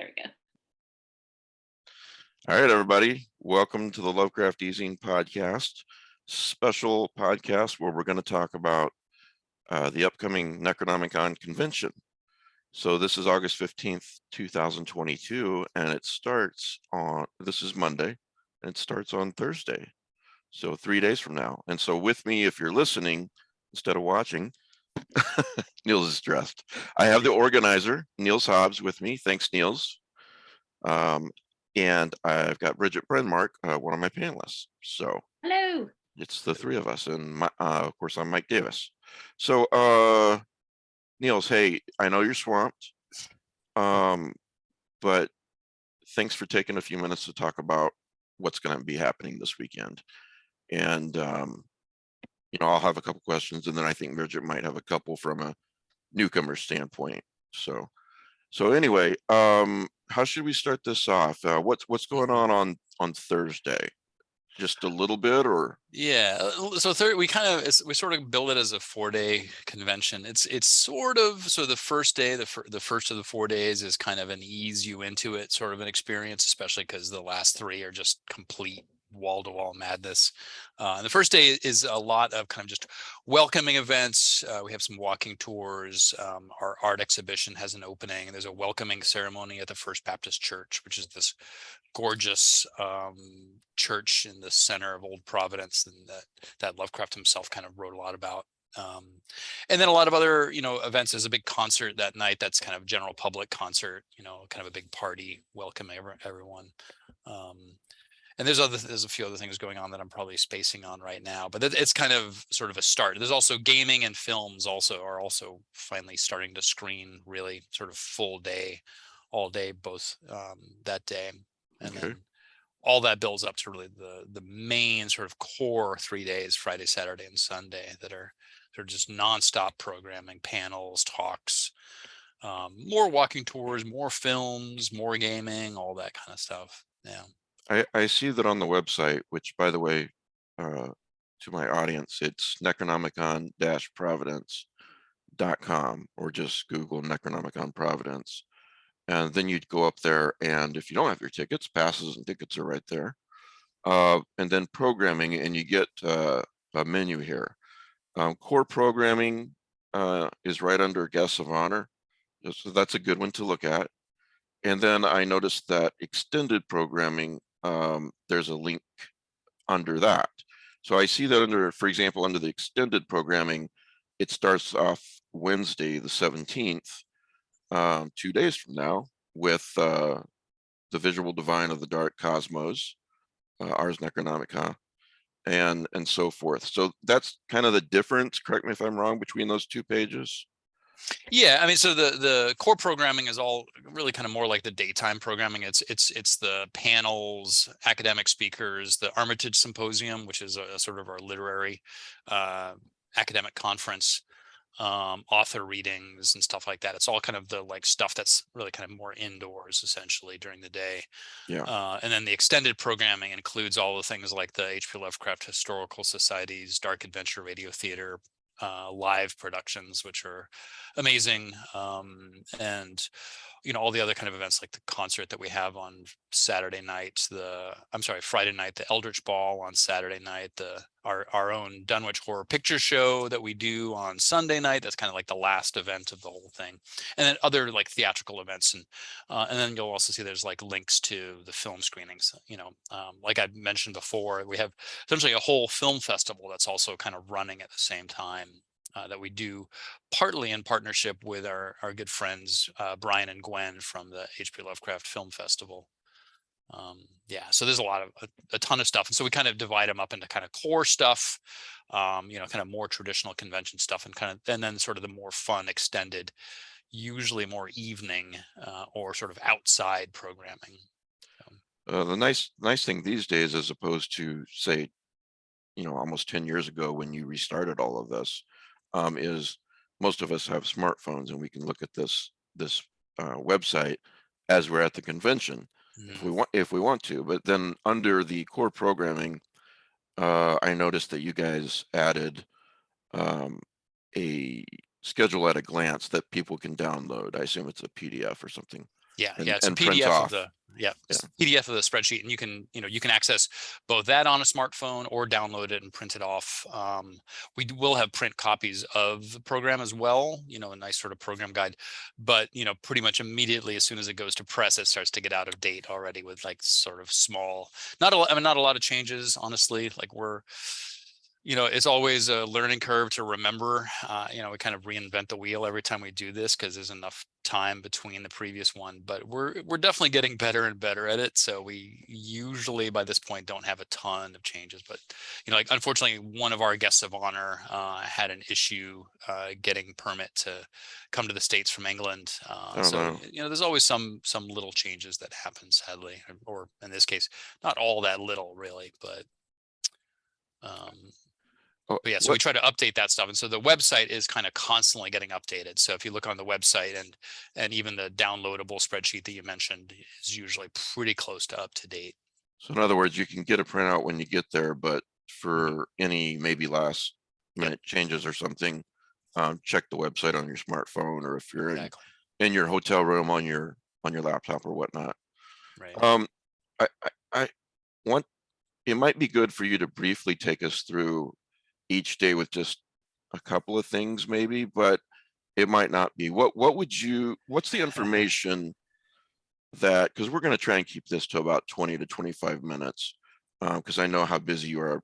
There we go. All right, everybody. Welcome to the Lovecraft Easing podcast, special podcast where we're going to talk about the upcoming NECRONOMICON convention. So this is August 15th, 2022, and it starts on, this is Monday, and it starts on Thursday. So 3 days from now. And so with me, if you're listening instead of watching, Niels is dressed. I have the organizer, Niels Hobbs, with me. Thanks, Niels. And I've got Bridget Brenmark, one of my panelists. So hello. It's the three of us, and of course I'm Mike Davis. So Niels, hey, I know you're swamped, but thanks for taking a few minutes to talk about what's going to be happening this weekend. And I'll have a couple questions, and then I think Bridget might have a couple from a newcomer standpoint. So anyway, how should we start this off? What's going on Thursday? Just a little bit, or? Yeah, so we sort of build it as a 4-day convention. It's sort of, so the first day, the first of the 4 days is kind of an ease you into it sort of an experience, especially because the last 3 are just complete wall-to-wall madness. And the first day is a lot of kind of just welcoming events. We have some walking tours. Our art exhibition has an opening. There's a welcoming ceremony at the First Baptist Church, which is this gorgeous church in the center of Old Providence, and that Lovecraft himself kind of wrote a lot about. And then a lot of other, events. There's a big concert that night. That's kind of general public concert, kind of a big party, welcoming everyone. And there's a few other things going on that I'm probably spacing on right now, but it's kind of sort of a start. There's also gaming and films are also finally starting to screen, really sort of full day, all day, both that day. And then all that builds up to really the main sort of core 3 days, Friday, Saturday, and Sunday, that are just nonstop programming, panels, talks, more walking tours, more films, more gaming, all that kind of stuff. Yeah. I see that on the website, which, by the way, to my audience, it's necronomicon-providence.com, or just Google Necronomicon Providence. And then you'd go up there, and if you don't have your tickets, passes and tickets are right there. And then programming, and you get a menu here. Core programming is right under Guests of Honor. So that's a good one to look at. And then I noticed that extended programming, there's a link under that. So I see that for example, under the extended programming, it starts off Wednesday, the 17th, 2 days from now, with the Visual Divine of the Dark Cosmos, Ars Necronomica, and so forth. So that's kind of the difference, correct me if I'm wrong, between those two pages. Yeah, I mean, so the core programming is all really kind of more like the daytime programming. It's the panels, academic speakers, the Armitage Symposium, which is a sort of our literary academic conference, author readings and stuff like that. It's all kind of the stuff that's really kind of more indoors, essentially, during the day. Yeah. And then the extended programming includes all the things like the H.P. Lovecraft Historical Society's Dark Adventure Radio Theater live productions, which are amazing, and all the other kind of events, like the concert that we have on Friday night, the Eldritch Ball on Saturday night, our own Dunwich Horror Picture Show that we do on Sunday night. That's kind of like the last event of the whole thing, and then other like theatrical events, and then you'll also see there's like links to the film screenings. Like I mentioned before, we have essentially a whole film festival that's also kind of running at the same time, that we do partly in partnership with our good friends Brian and Gwen from the H.P. Lovecraft Film Festival. So there's a ton of stuff, and so we kind of divide them up into kind of core stuff, kind of more traditional convention stuff, and then sort of the more fun, extended, usually more evening or sort of outside programming. The nice thing these days, as opposed to, say, almost 10 years ago when you restarted all of this, is most of us have smartphones, and we can look at this website as we're at the convention, if we want to. But then under the core programming, I noticed that you guys added a schedule at a glance that people can download. I assume it's a PDF or something. Yeah, yeah, it's a and print PDF of off. the Yeah. PDF of the spreadsheet, and you can access both that on a smartphone or download it and print it off. We will have print copies of the program as well, a nice sort of program guide, but pretty much immediately as soon as it goes to press, it starts to get out of date already with like sort of small, not a lot, I mean, not a lot of changes, honestly. Like it's always a learning curve to remember. We kind of reinvent the wheel every time we do this because there's enough time between the previous one, but we're definitely getting better and better at it. So we usually by this point don't have a ton of changes, but like unfortunately one of our guests of honor had an issue getting permit to come to the States from England. Oh, So no. there's always some little changes that happen, sadly, or in this case, not all that little really, but Oh, but yeah, so we what? try to update that stuff. And so the website is kind of constantly getting updated. So if you look on the website and even the downloadable spreadsheet that you mentioned is usually pretty close to up to date. So in other words, you can get a printout when you get there, but Mhm. for any maybe last Yep, minute changes or something, check the website on your smartphone, or if you're exactly. in your hotel room on your laptop or whatnot. Right. Um, I want, it might be good for you to briefly take us through each day with just a couple of things maybe, but it might not be. What would you, what's the information that, because we're going to try and keep this to about 20 to 25 minutes, because I know how busy you are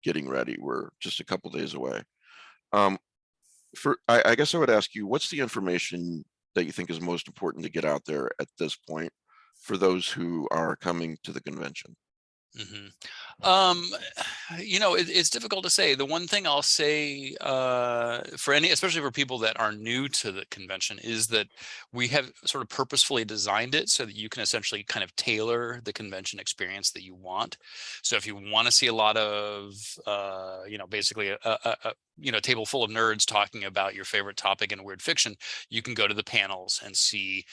getting ready. We're just a couple days away. Um, I guess I would ask you, what's the information that you think is most important to get out there at this point for those who are coming to the convention? hmm it's difficult to say. The one thing I'll say for any, especially for people that are new to the convention, is that we have sort of purposefully designed it so that you can essentially kind of tailor the convention experience that you want. So if you want to see a lot of, basically a table full of nerds talking about your favorite topic in weird fiction, you can go to the panels and see,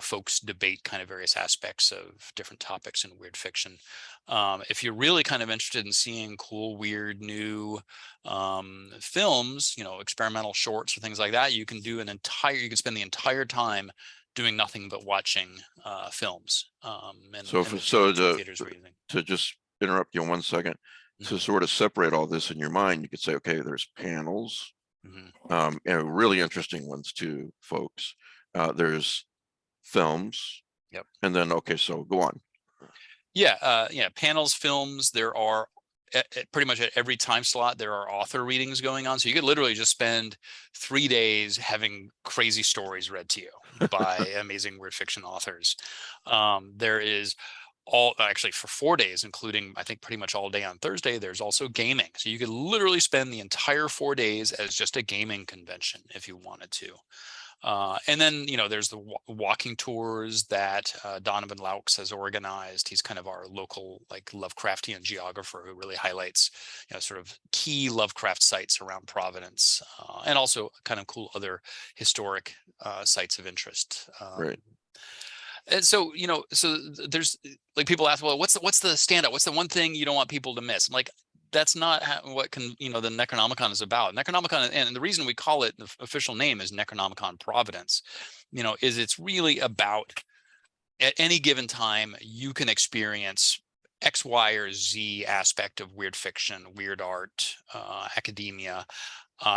folks debate kind of various aspects of different topics in weird fiction. If you're really kind of interested in seeing cool, weird, new films, experimental shorts or things like that, you can spend the entire time doing nothing but watching films So and for, the so themes or theaters we're using. to just interrupt you 1 second, to hmm sort of separate all this in your mind, you could say, okay, there's panels, hmm and really interesting ones too, folks. There's films, Yep. and then, okay, so go on. Yeah. Panels, films. There are pretty much at every time slot there are author readings going on, so you could literally just spend 3 days having crazy stories read to you by amazing weird fiction authors. There is all actually for 4 days, including I think pretty much all day on Thursday. There's also gaming, so you could literally spend the entire 4 days as just a gaming convention if you wanted to. And then, there's the walking tours that Donovan Laux has organized. He's kind of our local, like, Lovecraftian geographer who really highlights, sort of key Lovecraft sites around Providence, and also kind of cool other historic sites of interest. Right. And so, there's like people ask, well, what's the standout? What's the one thing you don't want people to miss? I'm like, that's not what the Necronomicon is about. Necronomicon, and the reason we call it, the official name is Necronomicon Providence, is it's really about at any given time you can experience X, Y, or Z aspect of weird fiction, weird art, academia,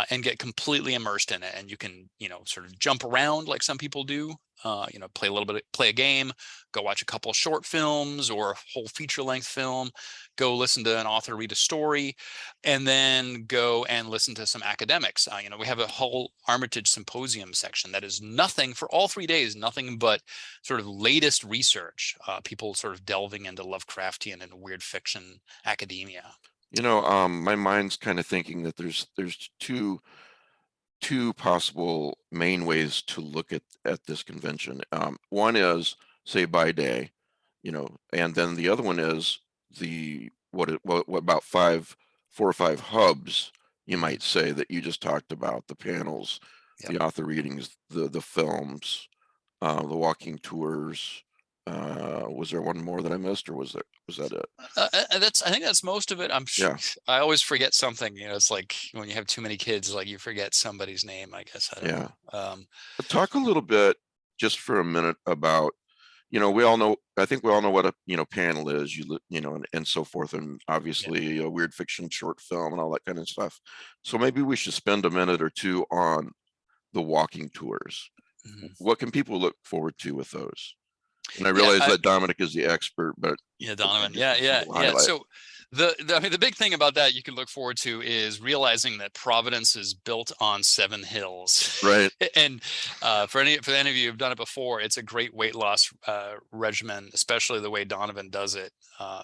and get completely immersed in it. And you can, sort of jump around like some people do, play a little bit, play a game, go watch a couple of short films or a whole feature length film, go listen to an author read a story, and then go and listen to some academics. We have a whole Armitage Symposium section that is nothing for all 3 days, nothing but sort of latest research, people sort of delving into Lovecraftian and weird fiction academia. My mind's kind of thinking that there's two possible main ways to look at this convention. One is, say, by day, and then the other one is what about 4 or 5 hubs, you Mhm. might say, that you just talked about: the panels, Yep. the author readings, the films, the walking tours. Was there one more that I missed, or was that it? I think that's most of it. Yeah. I always forget something. It's like when you have too many kids, like you forget somebody's name. I guess I don't Yeah. know. Talk a little bit, just for a minute, about you know, we all know, I think we all know what a, you know, panel is, you know, and so forth, and obviously a weird fiction short film and all that kind of stuff. So maybe we should spend a minute or two on the walking tours. What can people look forward to with those? And I realize that Dominic is the expert, but yeah, Donovan. Yeah. So I mean, the big thing about that you can look forward to is realizing that Providence is built on 7 hills. Right. And for any of you who've done it before, it's a great weight loss regimen, especially the way Donovan does it.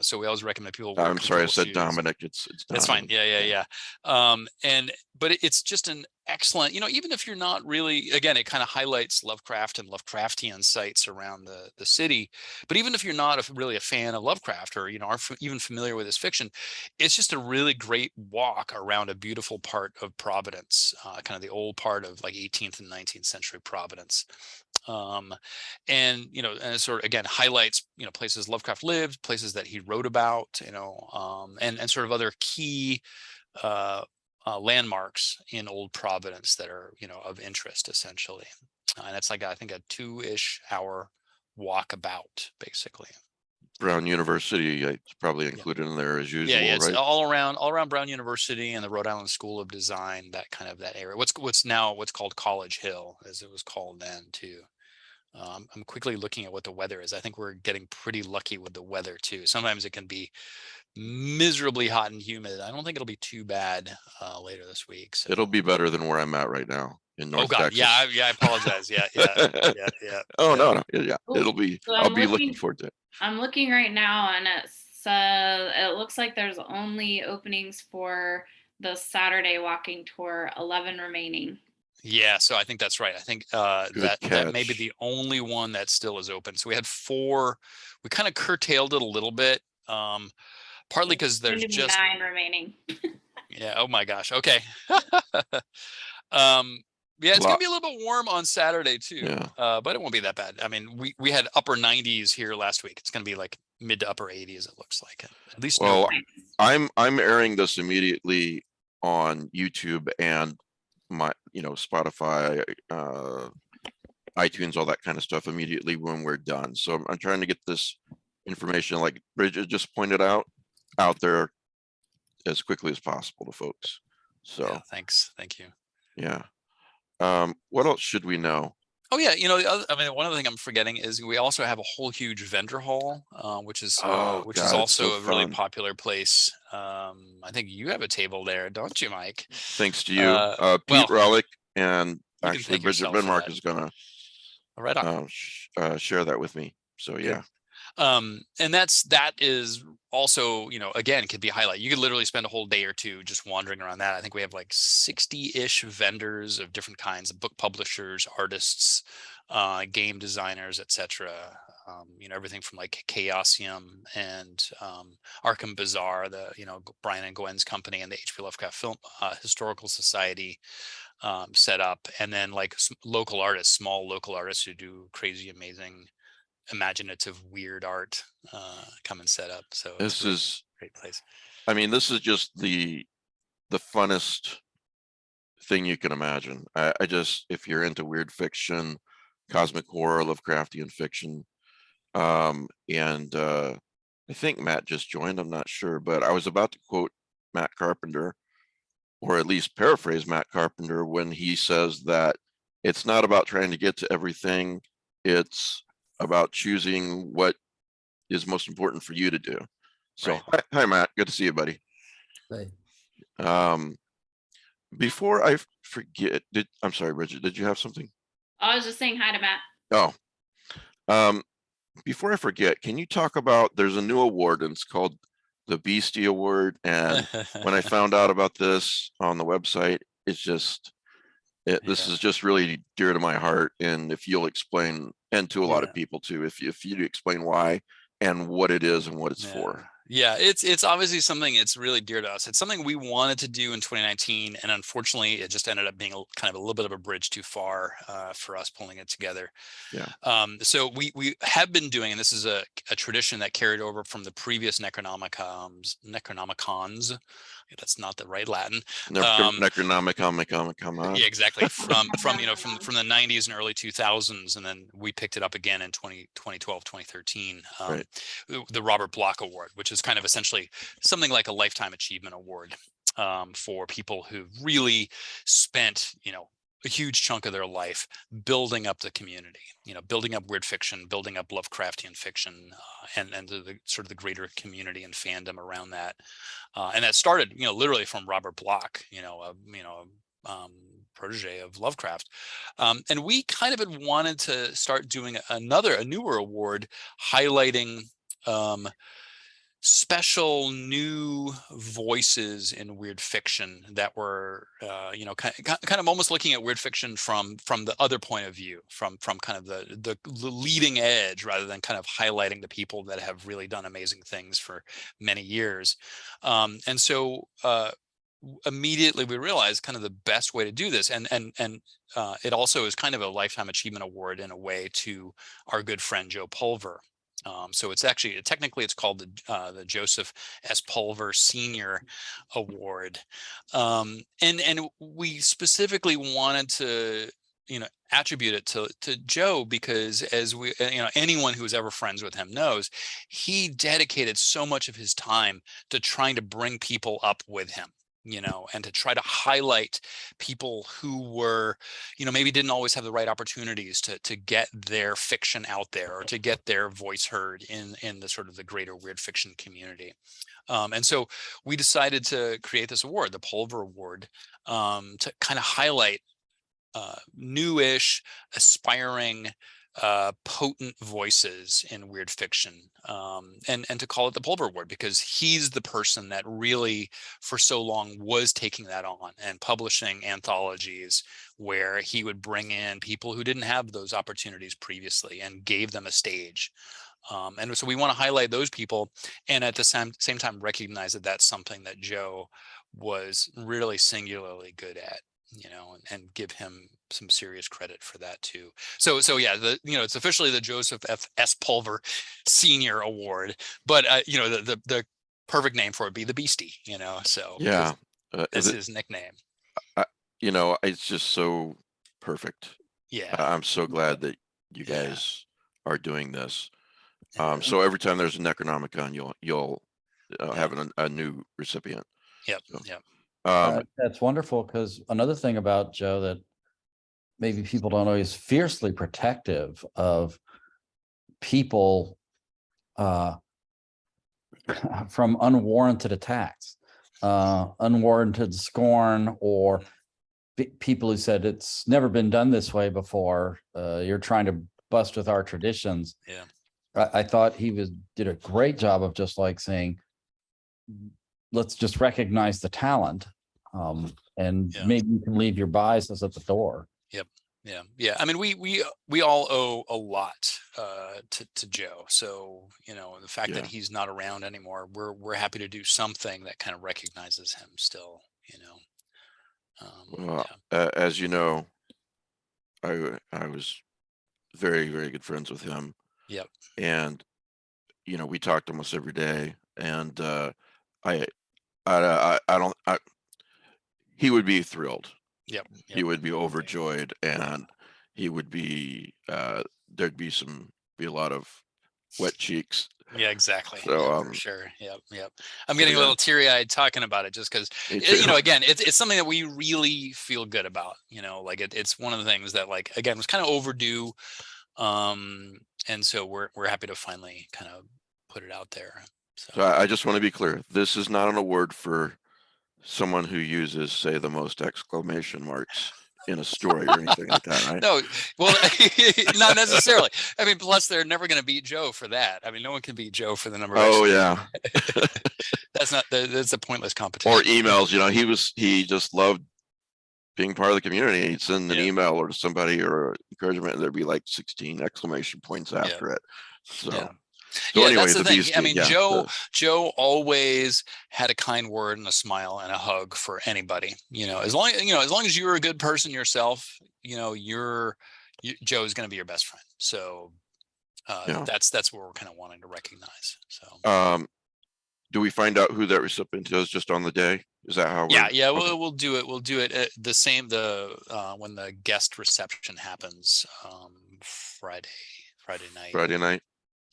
So we always recommend people wear I'm sorry, I said shoes. Dominic. It's That's fine. Donovan. Yeah. But it's just an excellent, you know, even if you're not really, again, it kind of highlights Lovecraft and Lovecraftian sites around the city. But even if you're not really a fan of Lovecraft, or, you know, aren't even familiar with his fiction, it's just a really great walk around a beautiful part of Providence, kind of the old part of like 18th and 19th century Providence. And, you know, and it sort of, again, highlights, you know, places Lovecraft lived, places that he wrote about, you know, and sort of other key landmarks in old Providence that are, you know, of interest, essentially. And it's like, I think, a 2-ish hour walkabout, basically. Brown University, it's probably included in there as usual, Yeah, it's right? all around Brown University and the Rhode Island School of Design, that kind of that area. What's called College Hill, as it was called then, too. I'm quickly looking at what the weather is. I think we're getting pretty lucky with the weather too. Sometimes it can be miserably hot and humid. I don't think it'll be too bad later this week. So. It'll be better than where I'm at right now in North Texas. Yeah, I apologize. Yeah. Oh, no, yeah. It'll be. So I'll be looking forward to it. I'm looking right now, and it looks like there's only openings for the Saturday walking tour, 11 remaining. Yeah, so I think that's right. I think that may be the only one that still is open. So we had 4. We kind of curtailed it a little bit, partly because there's just 9 remaining. Yeah. Oh my gosh. Okay. Yeah, it's gonna be a little bit warm on Saturday too, but it won't be that bad. I mean, we had upper 90s here last week. It's gonna be like mid to upper 80s. It looks like, at least. Well, I'm airing this immediately on YouTube and my, you know, Spotify, iTunes, all that kind of stuff immediately when we're done. So I'm trying to get this information, like Bridget just pointed out there as quickly as possible to folks. So yeah, thanks. Thank you. Yeah. What else should we know? Oh yeah, you know, I mean, one other thing I'm forgetting is we also have a whole huge vendor hall, which is also so a really popular place. I think you have a table there, don't you, Mike? Thanks to you, Pete Relic, and actually Bridget Renmark is gonna share that with me. So yeah. And that is also, you know, again, could be a highlight. You could literally spend a whole day or two just wandering around that. I think we have like 60-ish vendors of different kinds of book publishers, artists, game designers, etc. You know, everything from like Chaosium and Arkham Bazaar, the, you know, Brian and Gwen's company, and the H.P. Lovecraft Film Historical Society set up, and then like local artists, small local artists who do crazy, amazing, imaginative, weird art come and set up. So this is a great place. I mean, this is just the funnest thing you can imagine. I just, if you're into weird fiction, cosmic horror, Lovecraftian fiction, and I think Matt just joined, I'm not sure, but I was about to quote Matt Carpenter, or at least paraphrase Matt Carpenter, when he says that it's not about trying to get to everything, it's about choosing what is most important for you to do. So hi Matt, good to see you, buddy. Hey. Before I forget, I'm sorry, Bridget, did you have something? I was just saying hi to Matt. Oh, before I forget, can you talk about, there's a new award and it's called the Beastie Award, and when I found out about this on the website, it's just this is just really dear to my heart. And if you'll explain, and to a lot of people too, if you explain why and what it is and what it's for. Yeah, it's obviously something it's really dear to us. It's something we wanted to do in 2019, and unfortunately, it just ended up being kind of a little bit of a bridge too far for us pulling it together. Yeah. So we have been doing, and this is a tradition that carried over from the previous Necronomicons. That's not the right Latin. Necronomicon. Yeah, exactly. From the 90s and early 2000s, and then we picked it up again in 2012, 2013. Right. The Robert Bloch Award, which is kind of essentially something like a lifetime achievement award for people who really spent, a huge chunk of their life building up the community, building up weird fiction, building up Lovecraftian fiction, and the sort of the greater community and fandom around that. And that started, literally from Robert Bloch, protege of Lovecraft. And we kind of had wanted to start doing a newer award highlighting special new voices in weird fiction that were kind of almost looking at weird fiction from the other point of view, from kind of the leading edge, rather than kind of highlighting the people that have really done amazing things for many years. And so immediately we realized kind of the best way to do this, and it also is kind of a lifetime achievement award in a way to our good friend Joe Pulver. So it's actually technically it's called the Joseph S. Pulver Senior Award, and we specifically wanted to attribute it to Joe because, as we anyone who was ever friends with him knows, he dedicated so much of his time to trying to bring people up with him, and to try to highlight people who were, maybe didn't always have the right opportunities to get their fiction out there or to get their voice heard in the sort of the greater weird fiction community. And so we decided to create this award, the Pulver Award, to kind of highlight newish, aspiring, potent voices in weird fiction, and to call it the Pulver Award because he's the person that really for so long was taking that on and publishing anthologies where he would bring in people who didn't have those opportunities previously and gave them a stage. And so we want to highlight those people and at the same time recognize that that's something that Joe was really singularly good at, and give him some serious credit for that too. So yeah, it's officially the Joseph S. Pulver Senior Award, but the perfect name for it would be the Beastie, so Yeah, that's his nickname. It's just so perfect. Yeah, I'm so glad that you guys are doing this. So every time there's a Necronomicon, you'll have a new recipient. Yep. So, Yep. That's wonderful, because another thing about Joe that maybe people don't know, he's fiercely protective of people from unwarranted attacks, unwarranted scorn, or people who said it's never been done this way before. You're trying to bust with our traditions. Yeah, I thought he did a great job of just like saying, let's just recognize the talent, and maybe you can leave your biases at the door. Yep. Yeah. I mean, we all owe a lot to Joe. So, the fact that he's not around anymore, we're happy to do something that kind of recognizes him still, as you know, I was very, very good friends with him. Yep. And, we talked almost every day, and he would be thrilled. Yep. He would be overjoyed, and he would be there'd be a lot of wet cheeks. Yeah, exactly. So for sure. Yep. I'm getting a little teary-eyed talking about it just because again, it's something that we really feel good about. Like it's one of the things that, like, again, was kind of overdue. And so we're happy to finally kind of put it out there. So I just want to be clear. This is not an award for someone who uses, say, the most exclamation marks in a story or anything like that, right? No, well, not necessarily. I mean, plus they're never going to beat Joe for that. I mean, no one can beat Joe for the number. Oh yeah. That's a pointless competition. Or emails, he just loved being part of the community. He'd send an email or to somebody or encouragement, and there'd be like 16 exclamation points after it. So So Yeah, anyway, that's the thing. I Beastie, mean, yeah, Joe always had a kind word and a smile and a hug for anybody. As long as you're a good person yourself, Joe's going to be your best friend. So yeah. that's what we're kind of wanting to recognize. So Do we find out who that recipient is just on the day? Is that how? yeah, Okay. we'll do it. We'll do it at the same when the guest reception happens Friday night. Friday night.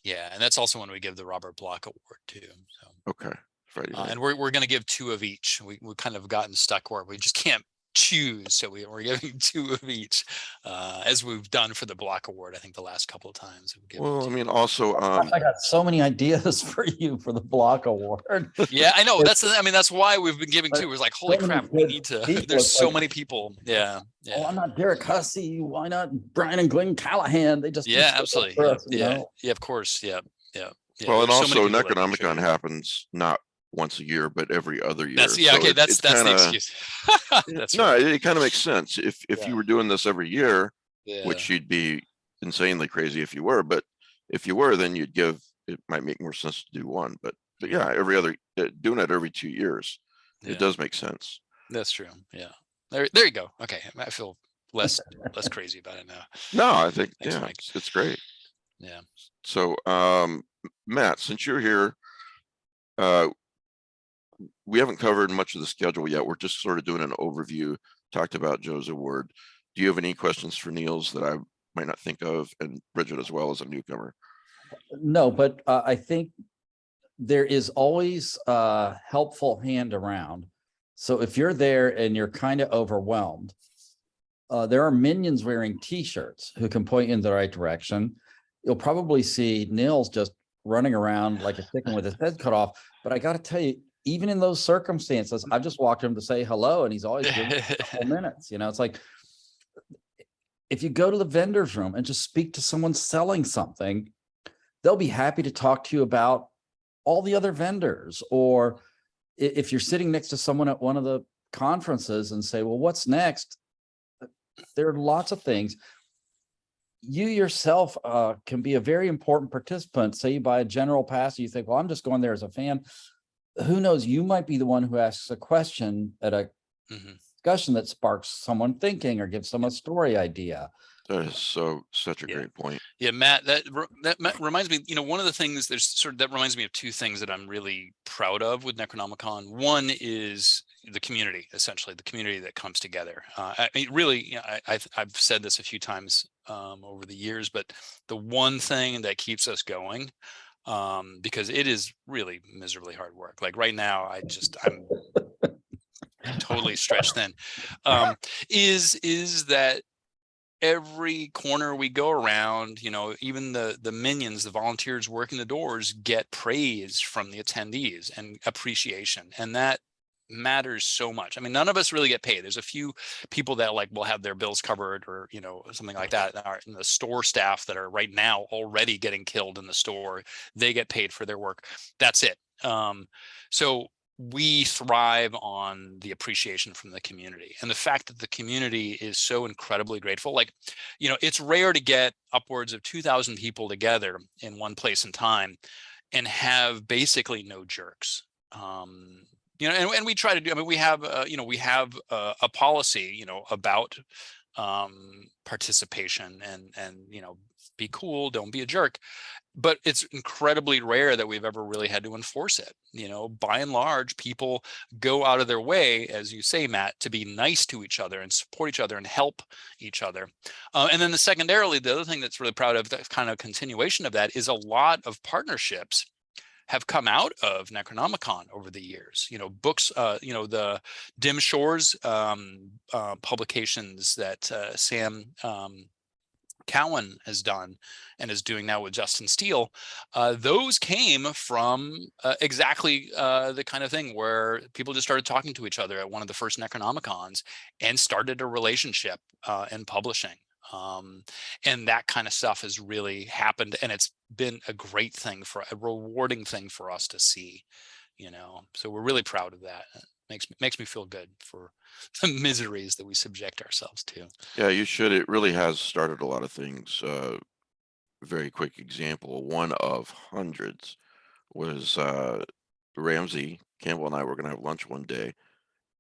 Yeah, and that's also when we give the Robert Block Award too. So. Okay. Friday night. And we're going to give 2 of each. We kind of gotten stuck where we just can't choose, so we're giving 2 of each, as we've done for the Block Award. I think the last couple of times we've given Well, 2. I mean, also, I got so many ideas for you for the Block Award. Yeah, I know. That's why we've been giving 2. We're like, holy so many crap, we good need to. people. There's It's so like, many people. Yeah. Oh, why not Derek Hussey? Why not Brian and Glenn Callahan? They just Yeah, absolutely. for Yeah, us, you know? yeah, of course. Yeah. well, and There's so also many people that Necronomicon contribute. happens not once a year, but every other year. That's okay. That's the excuse. That's no, right. it kind of makes sense. If Yeah. you were doing this every year, Yeah. which you'd be insanely crazy if you were, but if you were, then it might make more sense to do one. But yeah, doing it every 2 years, it does make sense. That's true. Yeah. There you go. Okay, I feel less crazy about it now. No, I think Thanks, Mike. it's great. Yeah. So, Matt, since you're here, we haven't covered much of the schedule yet. We're just sort of doing an overview, talked about Joe's award. Do you have any questions for Niels that I might not think of, and Bridget as well as a newcomer? No, but I think there is always a helpful hand around. So if you're there and you're kind of overwhelmed, there are minions wearing T-shirts who can point you in the right direction. You'll probably see Nils just running around like a chicken with his head cut off. But I got to tell you, even in those circumstances, I've just walked him to say hello, and he's always given me a couple minutes. It's like, if you go to the vendor's room and just speak to someone selling something, they'll be happy to talk to you about all the other vendors. Or if you're sitting next to someone at one of the conferences and say, well, what's next? There are lots of things. You yourself can be a very important participant. Say you buy a general pass, and you think, well, I'm just going there as a fan. Who knows? You might be the one who asks a question at a discussion that sparks someone thinking or gives them a story idea. That is such a great point. Yeah, Matt, that reminds me, one of the things that reminds me of 2 things that I'm really proud of with Necronomicon. One is the community, essentially the community that comes together. I mean, really, I've said this a few times over the years, but the one thing that keeps us going, because it is really miserably hard work. Like right now, I'm totally stretched thin, is that every corner we go around, even the minions, the volunteers working the doors, get praise from the attendees and appreciation, and that matters so much. I mean, none of us really get paid. There's a few people that will have their bills covered, or something like that. In the store staff that are right now already getting killed in the store, they get paid for their work. That's it. So we thrive on the appreciation from the community, and the fact that the community is so incredibly grateful. It's rare to get upwards of 2,000 people together in one place and time and have basically no jerks. And we try to do. I mean, we have a policy, about participation and be cool, don't be a jerk. But it's incredibly rare that we've ever really had to enforce it. By and large, people go out of their way, as you say, Matt, to be nice to each other and support each other and help each other. And then secondarily, the other thing that's really proud of, the kind of continuation of that, is a lot of partnerships have come out of Necronomicon over the years. Books, the Dim Shores publications that Sam Cowan has done and is doing now with Justin Steele, those came from exactly the kind of thing where people just started talking to each other at one of the first Necronomicons and started a relationship in publishing. And that kind of stuff has really happened, and it's been a great thing, a rewarding thing for us to see, so we're really proud of that. It makes me feel good for the miseries that we subject ourselves to. Yeah, you should. It really has started a lot of things very quick example, one of hundreds, was Ramsey Campbell and I were going to have lunch one day,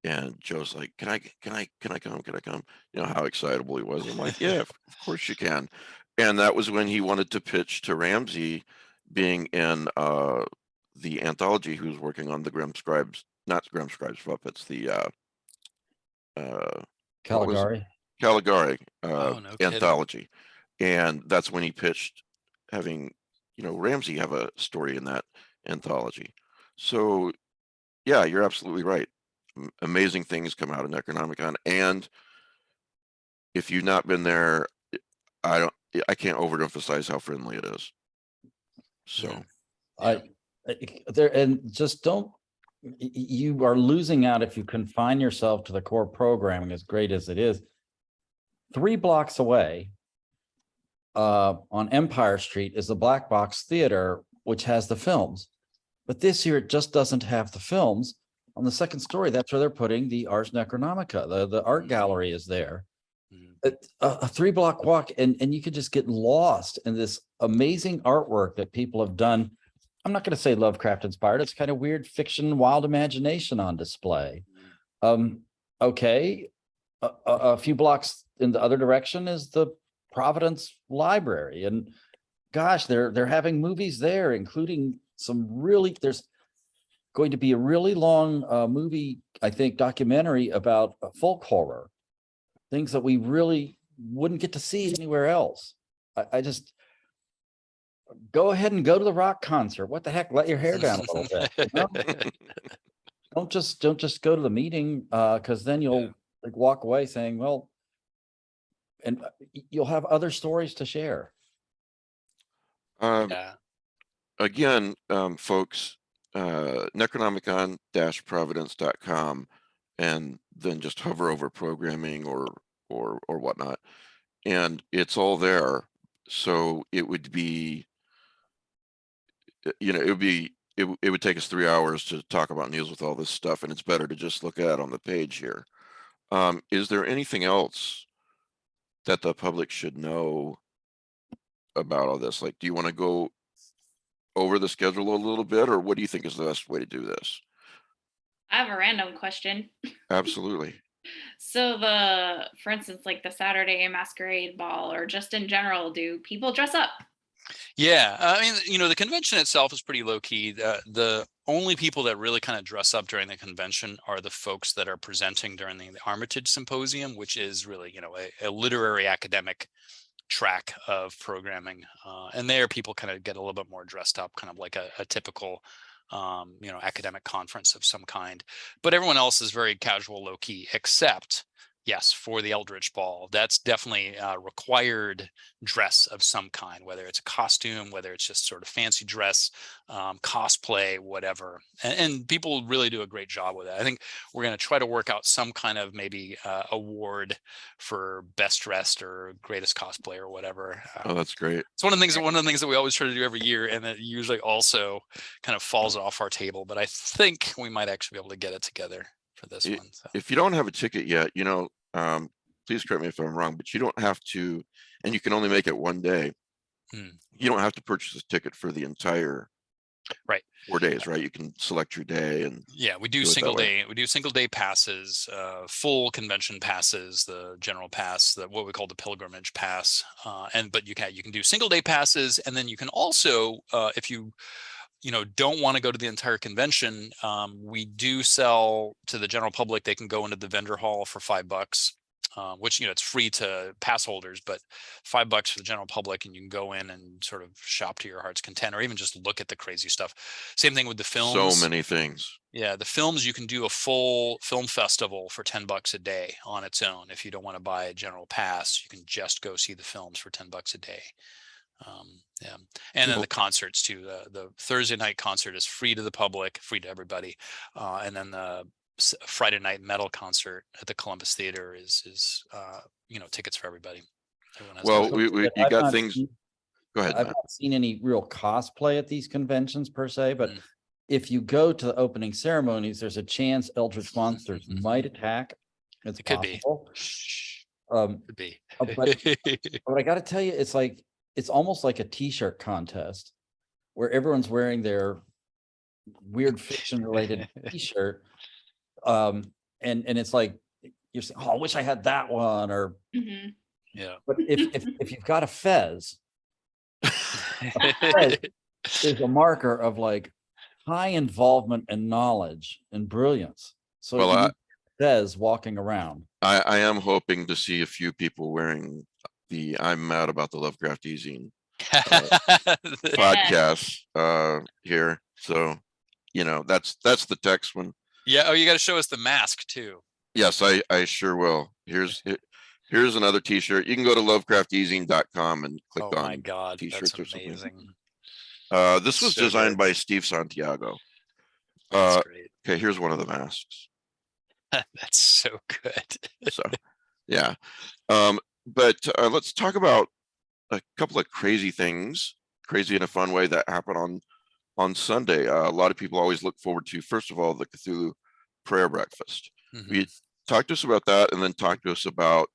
and Joe's like, "Can I come? Can I come?" You know how excitable he was. I'm like, "Yeah, of course you can." And that was when he wanted to pitch to Ramsey, being in the anthology, who's working on the Grim Scribes, not Grim Scribes puppets, the what was it? Caligari. Caligari Oh, no kidding. anthology. And that's when he pitched having, Ramsey have a story in that anthology. So yeah, you're absolutely right. Amazing things come out of Necronomicon. And if you've not been there, I can't overemphasize how friendly it is. So There, and just don't, you are losing out if you confine yourself to the core programming, as great as it is. 3 blocks away on Empire Street is the Black Box Theater, which has the films. But this year it just doesn't have the films. On the second story, that's where they're putting the Ars Necronomica. The art gallery is there. A 3-block walk, and you could just get lost in this amazing artwork that people have done. I'm not going to say Lovecraft inspired. It's kind of weird fiction, wild imagination on display. Okay. A few blocks in the other direction is the Providence Library. And gosh, they're having movies there, including some really, there's going to be a really long movie, I think, documentary about folk horror, things that we really wouldn't get to see anywhere else. I just, go ahead and go to the rock concert. What the heck? Let your hair down a little bit. You know? Don't just go to the meeting, because then you'll like walk away saying, well, and you'll have other stories to share. Again, folks, necronomicon-providence.com, and then just hover over programming or whatnot, and it's all there. So it would be, it would take us 3 hours to talk about news with all this stuff, and it's better to just look at it on the page here. Is there anything else that the public should know about all this? Like, do you want to go over the schedule a little bit, or what do you think is the best way to do this? I have a random question. Absolutely. So for instance, like the Saturday Masquerade Ball, or just in general, do people dress up? Yeah, I mean, the convention itself is pretty low key. The only people that really kind of dress up during the convention are the folks that are presenting during the Armitage Symposium, which is really, a literary academic track of programming. And there people kind of get a little bit more dressed up, kind of like a typical, academic conference of some kind. But everyone else is very casual, low key, except, yes, for the Eldritch Ball. That's definitely required dress of some kind, whether it's a costume, whether it's just sort of fancy dress, cosplay, whatever. And people really do a great job with it. I think we're going to try to work out some kind of maybe award for best dressed or greatest cosplay or whatever. Oh, that's great. It's one of the things that we always try to do every year, and it usually also kind of falls off our table. But I think we might actually be able to get it together for this one. So. If you don't have a ticket yet, please correct me if I'm wrong, but you don't have to, and you can only make it one day. You don't have to purchase a ticket for the entire 4 days, right? You can select your day, and we do single day passes, full convention passes, the general pass, what we call the pilgrimage pass, but you can do single day passes, and then you can also, if you don't want to go to the entire convention, we do sell to the general public. They can go into the vendor hall for $5, which, it's free to pass holders, but $5 for the general public, and you can go in and sort of shop to your heart's content, or even just look at the crazy stuff. Same thing with the films. So many things. Yeah, the films, you can do a full film festival for $10 a day on its own. If you don't want to buy a general pass, you can just go see the films for $10 a day. And then the concerts too. The Thursday night concert is free to the public, free to everybody, and then the Friday night metal concert at the Columbus Theater is tickets for everybody. Well, you got things. Go ahead. I've not seen any real cosplay at these conventions per se, but if you go to the opening ceremonies, there's a chance Eldritch monsters might attack. It could be. Could be. But I got to tell you, it's like, it's almost like a t-shirt contest where everyone's wearing their weird fiction related t-shirt. And it's like, you're saying, oh, I wish I had that one. Or, Mhm. Yeah. but if you've got a fez, is a marker of like high involvement and knowledge and brilliance. So Well, you need fez walking around. I am hoping to see a few people wearing the I'm mad about the Lovecraft easing podcast here. So, you know, that's the text one. Yeah. Oh, you got to show us the mask too. Yes, I sure will. Here's another t-shirt. You can go to lovecrafteasing.com and click Oh my on God, t-shirts that's or amazing. something. This was So designed good. by Steve Santiago. That's great. Okay, here's one of the masks. That's so good. So, yeah. But let's talk about a couple of crazy things, crazy in a fun way, that happened on Sunday. A lot of people always look forward to, first of all, the Cthulhu prayer breakfast. We talk to us about that, and then talk to us about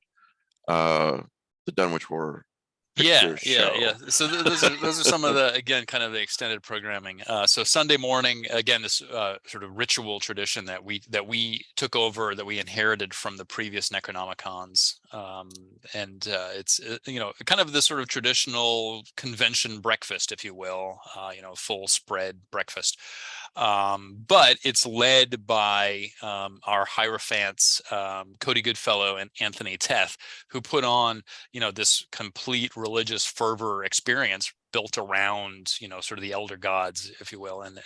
the Dunwich Horror Picture Show. Yeah. So those are some of the, again, kind of the extended programming. So Sunday morning, again, this sort of ritual tradition that we took over, that we inherited from the previous Necronomicons, and it's kind of this sort of traditional convention breakfast, if you will, full spread breakfast. But it's led by our hierophants, Cody Goodfellow and Anthony Teth, who put on this complete religious fervor experience built around sort of the elder gods, if you will, and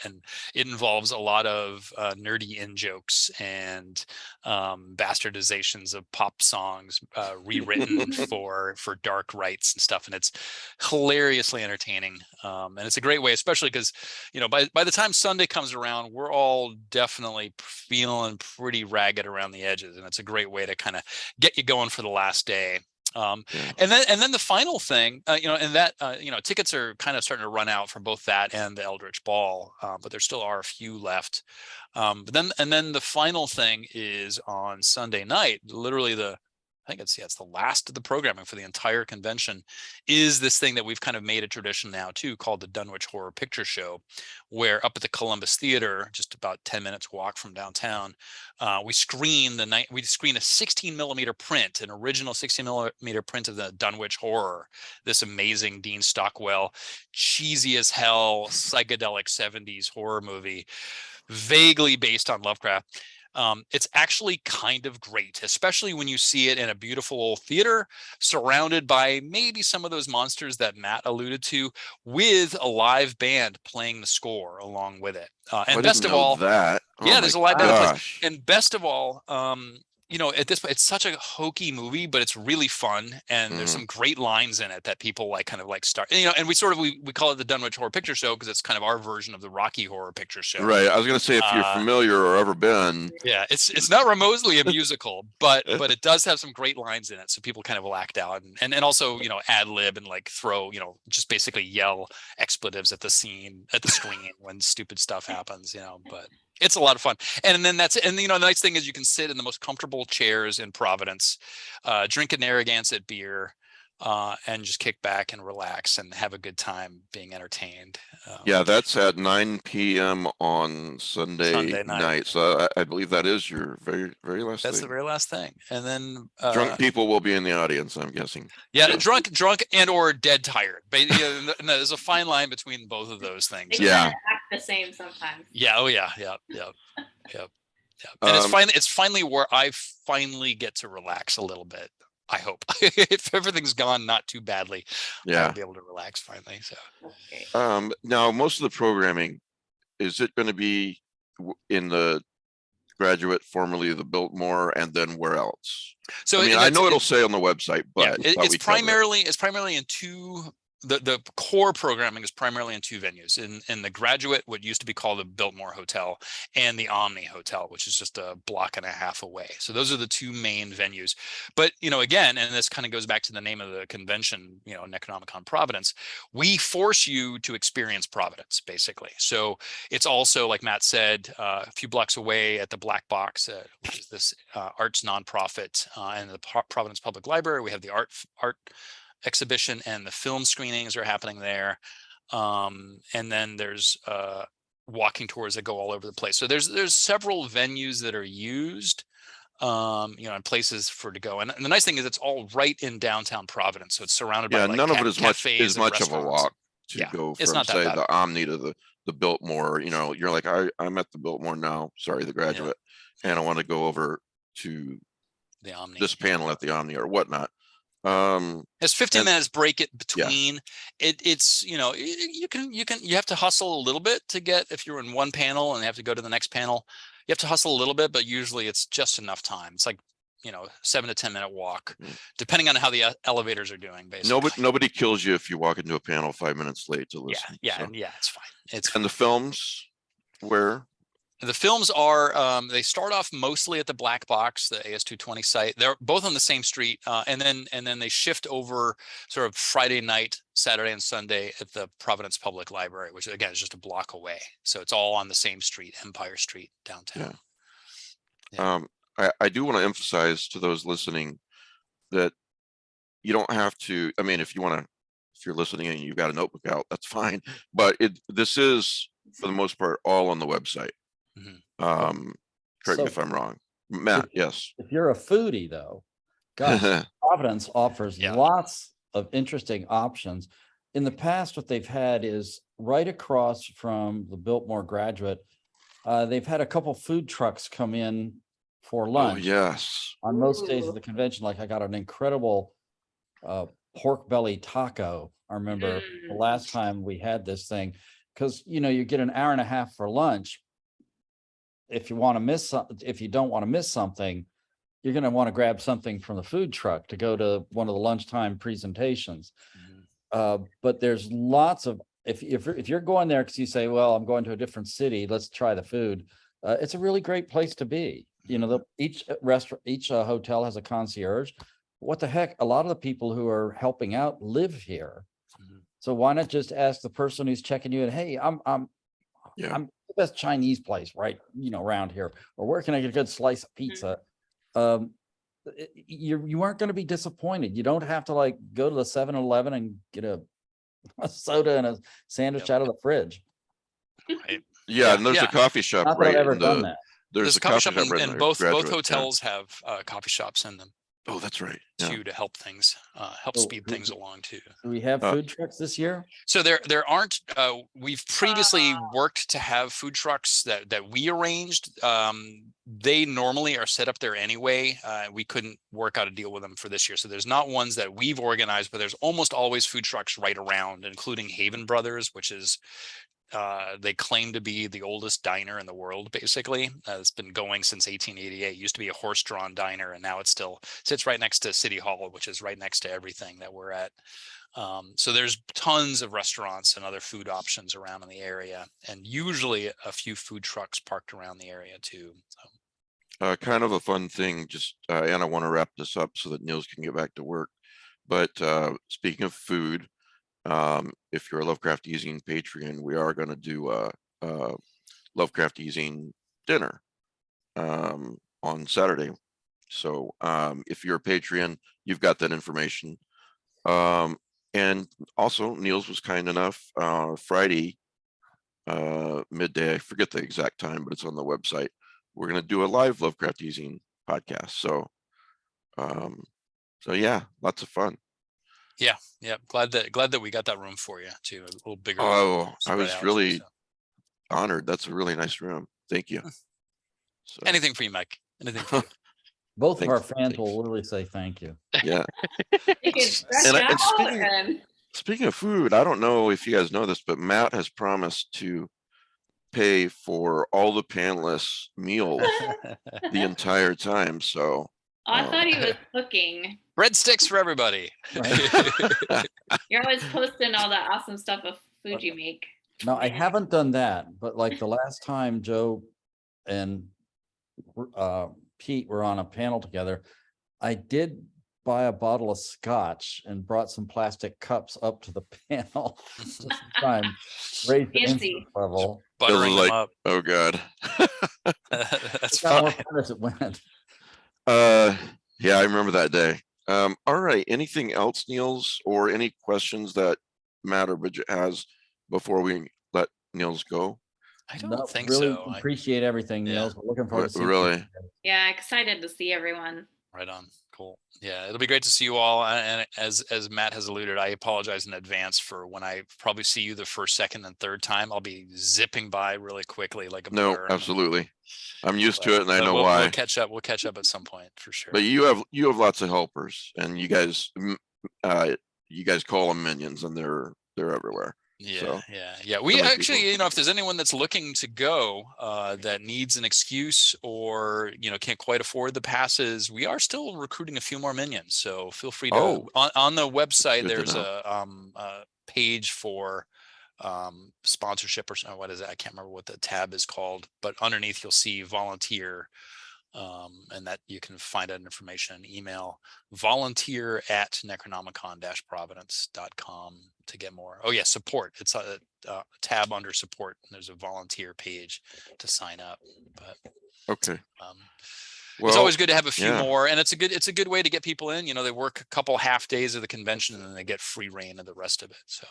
it involves a lot of nerdy in jokes and bastardizations of pop songs rewritten for dark rites and stuff, and it's hilariously entertaining, and it's a great way, especially because by the time Sunday comes around, we're all definitely feeling pretty ragged around the edges, and it's a great way to kind of get you going for the last day. And then the final thing, and that tickets are kind of starting to run out for both that and the Eldritch Ball, but there still are a few left. But then the final thing is on Sunday night, literally I think it's the last of the programming for the entire convention, is this thing that we've kind of made a tradition now too, called the Dunwich Horror Picture Show, where up at the Columbus Theater, just about 10 minutes walk from downtown, we screen a 16 millimeter print, an original 16 millimeter print of the Dunwich Horror, this amazing Dean Stockwell, cheesy as hell, psychedelic 70s horror movie, vaguely based on Lovecraft. It's actually kind of great, especially when you see it in a beautiful old theater, surrounded by maybe some of those monsters that Matt alluded to, with a live band playing the score along with it. And best of all, that. Yeah, there's a live band that plays. Gosh. And best of all, at this point, it's such a hokey movie, but it's really fun, and there's some great lines in it that people kind of start. And we call it the Dunwich Horror Picture Show because it's kind of our version of the Rocky Horror Picture Show. Right. I was going to say, if you're familiar or ever been. Yeah, it's not remotely a musical, but it does have some great lines in it, so people kind of will act out and also ad lib and throw just basically yell expletives at the screen when stupid stuff happens. But it's a lot of fun. And then that's it. And the nice thing is you can sit in the most comfortable chairs in Providence, drink a Narragansett beer, and just kick back and relax and have a good time being entertained. Yeah, that's at 9 p.m. on Sunday night. So I believe that is your very, very last thing. That's the very last thing. And then drunk people will be in the audience, I'm guessing. Yeah, so. drunk and or dead tired. But there's a fine line between both of those things. They kind of act the same sometimes. Yeah. Oh yeah. And it's finally where I finally get to relax a little bit. I hope if everything's gone not too badly, I'll be able to relax finally. So, okay. Now most of the programming, is it going to be in the Graduate, formerly the Biltmore, and then where else? So I know it'll say on the website, but it's primarily in two. The core programming is primarily in two venues, in the Graduate, what used to be called the Biltmore Hotel, and the Omni Hotel, which is just a block and a half away. So those are the two main venues. But again, and this kind of goes back to the name of the convention, Necronomicon Providence, we force you to experience Providence, basically. So it's also, like Matt said, a few blocks away at the Black Box, which is this arts nonprofit, and the Providence Public Library. We have the art exhibition, and the film screenings are happening there. And then there's walking tours that go all over the place. So there's several venues that are used, and places for to go. And the nice thing is it's all right in downtown Providence. So it's surrounded by like none of it is cafes and much of a restaurants. walk to Yeah, go it's from not that say bad. the Omni to the Biltmore. You're like, I'm at the Biltmore now. Sorry, the Graduate, and I want to go over to The Omni. this panel at the Omni or whatnot. There's 15 minutes break it between. Yeah. It's you have to hustle a little bit to get, if you're in one panel and you have to go to the next panel, you have to hustle a little bit, but usually it's just enough time. It's like 7 to 10 minute walk, depending on how the elevators are doing. Basically, Nobody kills you if you walk into a panel 5 minutes late to listen. Yeah, it's fine. And the films, where? The films are, they start off mostly at the Black Box, the AS220 site. They're both on the same street, and then they shift over sort of Friday night, Saturday and Sunday at the Providence Public Library, which again is just a block away. So it's all on the same street, Empire Street, downtown. Yeah. I do want to emphasize to those listening that you don't have to. I mean, if you're listening and you've got a notebook out, that's fine. But this is, for the most part, all on the website. Correct me if I'm wrong, Matt. Yes. If you're a foodie, though, gosh, Providence offers lots of interesting options. In the past, what they've had is right across from the Biltmore Graduate, they've had a couple food trucks come in for lunch. Oh, yes. On most days of the convention, like I got an incredible pork belly taco. I remember the last time we had this thing, because you get an hour and a half for lunch. If you don't want to miss something, you're going to want to grab something from the food truck to go to one of the lunchtime presentations. But there's lots of, if you're going there because you say, well, I'm going to a different city, let's try the food. It's a really great place to be. Each restaurant, each hotel has a concierge. What the heck? A lot of the people who are helping out live here. So why not just ask the person who's checking you in, hey, I'm the best Chinese place right around here, or where can I get a good slice of pizza? You aren't going to be disappointed. You don't have to like go to the 7-Eleven and get a soda and a sandwich out of the fridge. Right. And there's a coffee shop. Not that I've ever done that. There's a coffee shop right and both hotels have coffee shops in them. Oh, that's right. To help things, speed things along too. Do we have food trucks this year? So there aren't. We've previously worked to have food trucks that we arranged. They normally are set up there anyway. We couldn't work out a deal with them for this year, so there's not ones that we've organized. But there's almost always food trucks right around, including Haven Brothers, which is. They claim to be the oldest diner in the world, basically. It's been going since 1888. It used to be a horse-drawn diner, and now it still sits right next to City Hall, which is right next to everything that we're at. So there's tons of restaurants and other food options around in the area, and usually a few food trucks parked around the area too. So. Kind of a fun thing, just and I want to wrap this up so that Niels can get back to work. But speaking of food, if you're a Lovecraft Easing Patreon, we are going to do a Lovecraft Easing dinner on Saturday. So if you're a Patreon, you've got that information. And also, Niels was kind enough Friday midday. I forget the exact time, but it's on the website. We're going to do a live Lovecraft Easing podcast. So yeah, lots of fun. Yeah. Glad that we got that room for you too. A little bigger. Oh, I was really honored. That's a really nice room. Thank you. So. Anything for you, Mike. Anything for you. Both of our fans will really say thank you. Yeah. and speaking of food, I don't know if you guys know this, but Matt has promised to pay for all the panelists' meals the entire time. So. Oh, I thought he was cooking. Breadsticks for everybody. Right? You're always posting all that awesome stuff of food you make. No, I haven't done that, but like the last time Joe and Pete were on a panel together, I did buy a bottle of scotch and brought some plastic cups up to the panel. Just try and raise the interest level. Buttering them up. Oh God. That's fine. As it went. Yeah, I remember that day. All right, anything else, Niels, or any questions that Matt or Bridget has before we let Niels go? I don't No, think really so. appreciate everything, yeah. Niels. We're looking forward to seeing. Really? Yeah, excited to see everyone. Right on. Cool. Yeah, it'll be great to see you all. And as Matt has alluded, I apologize in advance for when I probably see you the first, second, and third time. I'll be zipping by really quickly like a No, blur. absolutely. I'm used to it, and I But know we'll why. catch up. We'll catch up at some point for sure. But you have lots of helpers, and you guys call them minions, and they're everywhere. Yeah, So, yeah. We many actually, people. you know, if there's anyone that's looking to go that needs an excuse or, you know, can't quite afford the passes, we are still recruiting a few more minions. So feel free to, Oh, on the website, good to there's know. a page for sponsorship or what is it? I can't remember what the tab is called, but underneath you'll see volunteer. And that you can find that information, email volunteer@necronomicon-providence.com to get more. Oh yeah, support. It's a tab under support, and there's a volunteer page to sign up. But Okay. it's always good to have a few yeah. more, and it's a good way to get people in. You know, they work a couple half days of the convention, and then they get free reign of the rest of it. So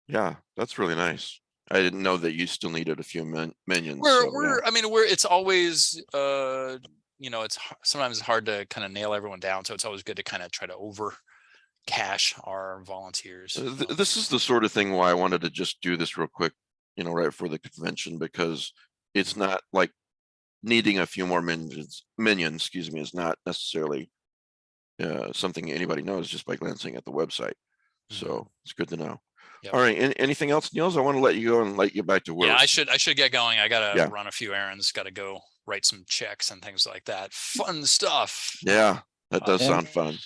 Yeah, that's really nice. I didn't know that you still needed a few minions. It's always you know, sometimes it's hard to kind of nail everyone down, so it's always good to kind of try to over cash our volunteers. This is the sort of thing why I wanted to just do this real quick, you know, right before the convention, because it's not like needing a few more minions, excuse me, is not necessarily something anybody knows just by glancing at the website. So it's good to know. Yep. All right. Anything else, Niels? I want to let you go and let you back to work. Yeah, I should get going. I gotta run a few errands. Got to go write some checks and things like that. Fun stuff. Yeah, that does sound fun.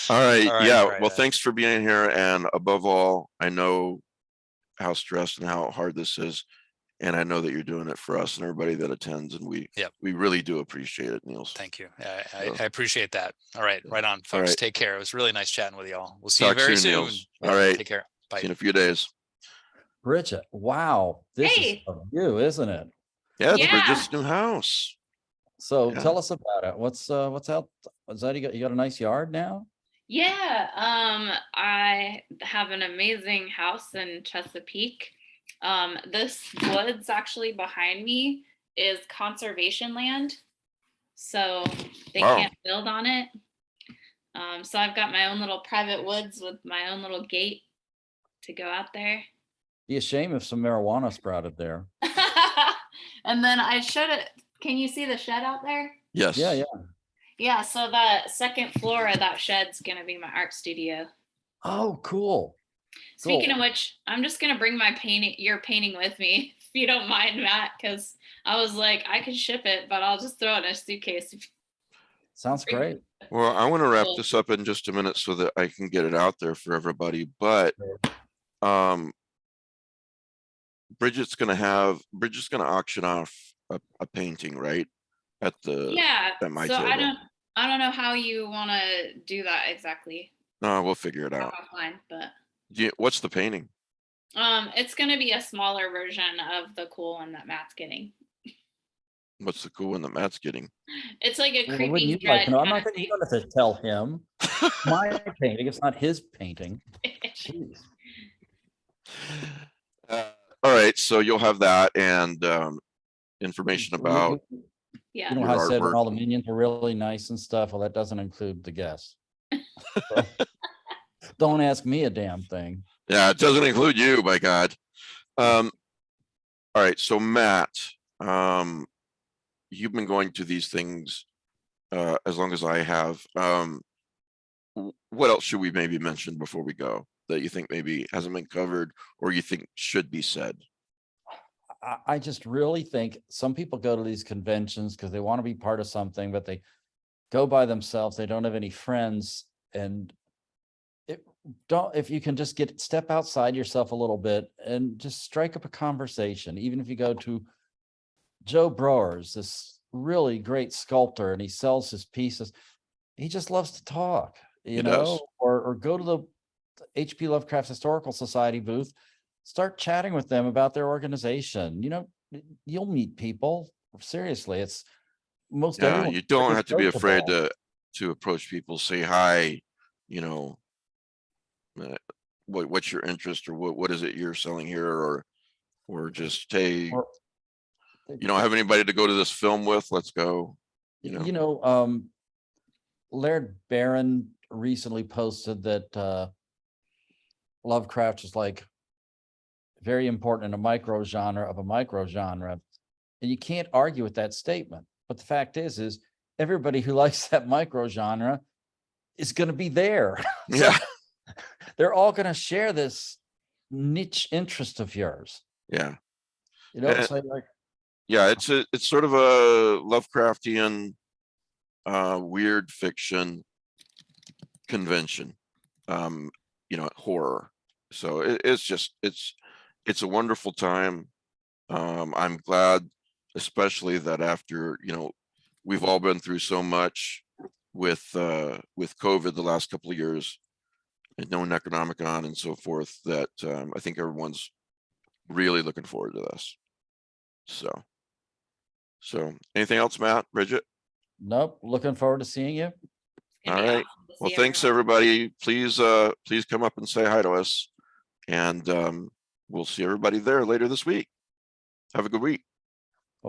All right. Yeah. Well, thanks for being here. And above all, I know how stressed and how hard this is. And I know that you're doing it for us and everybody that attends. And we really do appreciate it, Niels. Thank you. I appreciate that. All right. Right on, folks. Right. Take care. It was really nice chatting with y'all. We'll see you very soon. All right. Take care. Bye. See you in a few days. Bridget, wow. This is of you, isn't it? Yeah, it's Bridget's new house. So tell us about it. What's out? Is that you got a nice yard now? Yeah. I have an amazing house in Chesapeake. This woods actually behind me is conservation land, so they can't build on it. So I've got my own little private woods with my own little gate to go out there. Be a shame if some marijuana sprouted there. And then I showed it. Can you see the shed out there? Yes. Yeah. So that second floor of that shed's gonna be my art studio. Oh, cool. Speaking of which, I'm just gonna bring your painting with me, if you don't mind, Matt, because I was like, I could ship it, but I'll just throw it in a suitcase. Sounds great. Well, I want to wrap this up in just a minute so that I can get it out there for everybody. But Bridget's gonna auction off a painting, right? At my so table. I don't know how you want to do that exactly. No, we'll figure it out. Offline, but what's the painting? It's gonna be a smaller version of the cool one that Matt's getting. What's the cool one that Matt's getting? It's like a creepy. Wouldn't you like to know? I'm not going to tell him. My painting. It's not his painting. Jeez. All right, so you'll have that and information about you know how I said when all the minions are really nice and stuff. Well, that doesn't include the guests. So, don't ask me a damn thing. Yeah, it doesn't include you, by God. All right, so Matt, you've been going to these things as long as I have. What else should we maybe mention before we go that you think maybe hasn't been covered or you think should be said? I just really think some people go to these conventions because they want to be part of something, but they go by themselves. They don't have any friends. And if you can just step outside yourself a little bit and just strike up a conversation, even if you go to Joe Broers, this really great sculptor, and he sells his pieces. He just loves to talk, you know, or go to the H.P. Lovecraft Historical Society booth, start chatting with them about their organization. You know, you'll meet people. Seriously, most Yeah, everyone. you don't have to be afraid approachable. to approach people, say hi, you know, what's your interest, or what is it you're selling here, or just, hey, Or- you don't have anybody to go to this film with, let's go, you know. You know, Laird Barron recently posted that Lovecraft is like very important in a micro genre of a micro genre. And you can't argue with that statement. But the fact is everybody who likes that micro genre is going to be there. So Yeah, they're all going to share this niche interest of yours. yeah. You know, And- so like, yeah, it's sort of a Lovecraftian weird fiction convention, you know, horror. So it's a wonderful time. I'm glad, especially that after, you know, we've all been through so much with COVID the last couple of years, and no Necronomicon and so forth, that I think everyone's really looking forward to this. So anything else, Matt, Bridget? nope, looking forward to seeing you. It'd All be right. awesome to Well, see thanks, everyone. everybody. Please come up and say hi to us, and we'll see everybody there later this week. Have a good week.